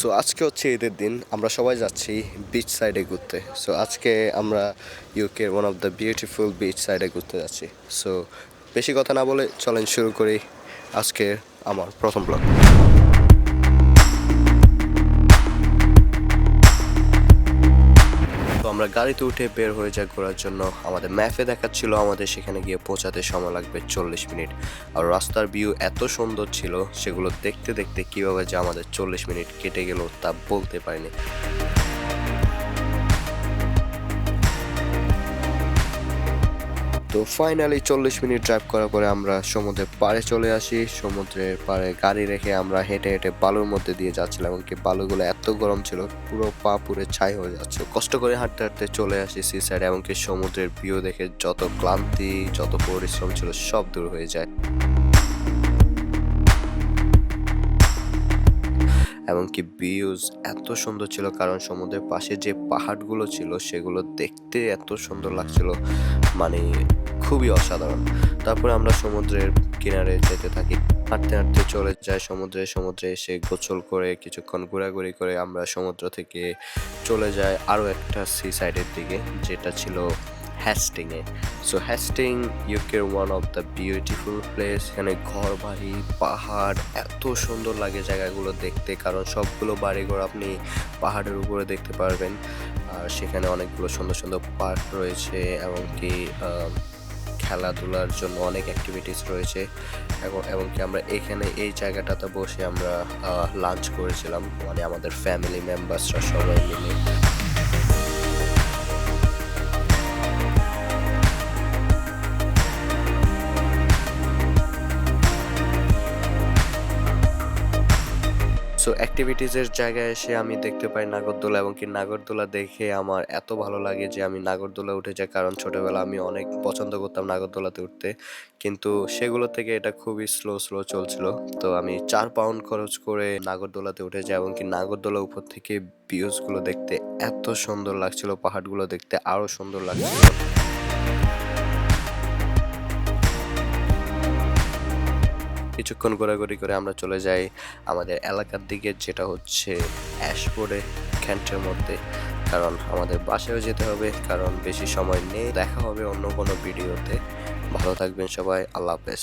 So আজকে হচ্ছে ঈদের দিন, আমরা সবাই যাচ্ছি বিচ সাইডে ঘুরতে। সো আজকে আমরা ইউকের one of the beautiful beach সাইডে ঘুরতে যাচ্ছি। সো বেশি কথা না বলে চলেন শুরু করি আজকে আমার প্রথম ব্লগ। তো আমরা গাড়িতে উঠে বের হয়ে যাই ঘোরার জন্য। আমাদের ম্যাপে দেখাচ্ছিল আমাদের সেখানে গিয়ে পৌঁছাতে সময় লাগবে 40 মিনিট। আর রাস্তার ভিউ এত সুন্দর ছিল, সেগুলো দেখতে দেখতে কীভাবে যে আমাদের 40 মিনিট কেটে গেল তা বলতে পারিনি। তো ফাইনালি 40 মিনিট ড্রাইভ করার পরে আমরা সমুদ্রের পাড়ে চলে আসি। সমুদ্রের পাড়ে গাড়ি রেখে আমরা হেঁটে হেঁটে বালুর মধ্যে দিয়ে যাচ্ছিলাম, এমনকি বালুগুলো এত গরম ছিল পুরো পা পুড়ে ছাই হয়ে যাচ্ছে। কষ্ট করে হাঁটতে হাঁটতে চলে আসি সি সাইডে, এমনকি সমুদ্রের ভিউ দেখে যত ক্লান্তি যত পরিশ্রম ছিল সব দূর হয়ে যায়। এমনকি ভিউজ এত সুন্দর ছিল, কারণ সমুদ্রের পাশে যে পাহাড়গুলো ছিল সেগুলো দেখতে এত সুন্দর লাগছিল, মানে খুবই অসাধারণ। তারপরে আমরা সমুদ্রের কিনারে যেতে থাকি, হাঁটতে হাঁটতে চলে যাই সমুদ্রে এসে গোসল করে কিছুক্ষণ ঘোরাঘুরি করে আমরা সমুদ্র থেকে চলে যাই আরও একটা সি সাইডের দিকে, যেটা ছিল হ্যাস্টিংয়ে। সো হ্যাস্টিং ইউকের one of the beautiful place. এখানে ঘর বাড়ি পাহাড় এত সুন্দর লাগে জায়গাগুলো দেখতে, কারণ সবগুলো বাড়িঘর আপনি পাহাড়ের উপরে দেখতে পারবেন। আর সেখানে অনেকগুলো সুন্দর সুন্দর পার্ক রয়েছে, এমনকি খেলাধুলার জন্য অনেক অ্যাক্টিভিটিস রয়েছে। এমনকি আমরা এখানে এই জায়গাটাতে বসে আমরা লাঞ্চ করেছিলাম, মানে আমাদের ফ্যামিলি মেম্বার্সরা সবাই মিলে। সো অ্যাক্টিভিটিসের জায়গায় এসে আমি দেখতে পাই নাগরদোলা, এবং কি নাগরদোলা দেখে আমার এত ভালো লাগে যে আমি নাগরদোলা উঠে যাই, কারণ ছোটবেলা আমি অনেক পছন্দ করতাম নাগরদোলাতে উঠতে, কিন্তু সেগুলো থেকে এটা খুবই স্লো স্লো চলছিল। তো আমি 4 পাউন্ড খরচ করে নাগরদোলাতে উঠে যাই, এবং কি নাগরদোলা উপর থেকে ভিউজগুলো দেখতে এত সুন্দর লাগছিল, পাহাড়গুলো দেখতে আরো সুন্দর লাগছিল। কিছুক্ষণ ঘোরাঘুরি করে আমরা চলে যাই আমাদের এলাকার দিকে, যেটা হচ্ছে অ্যাশফোর্ডে, ক্যান্টের মধ্যে, কারণ আমাদের বাসায়ও যেতে হবে, কারণ বেশি সময় নেই। দেখা হবে অন্য কোনো ভিডিওতে। ভালো থাকবেন সবাই, আল্লাহ হাফেজ।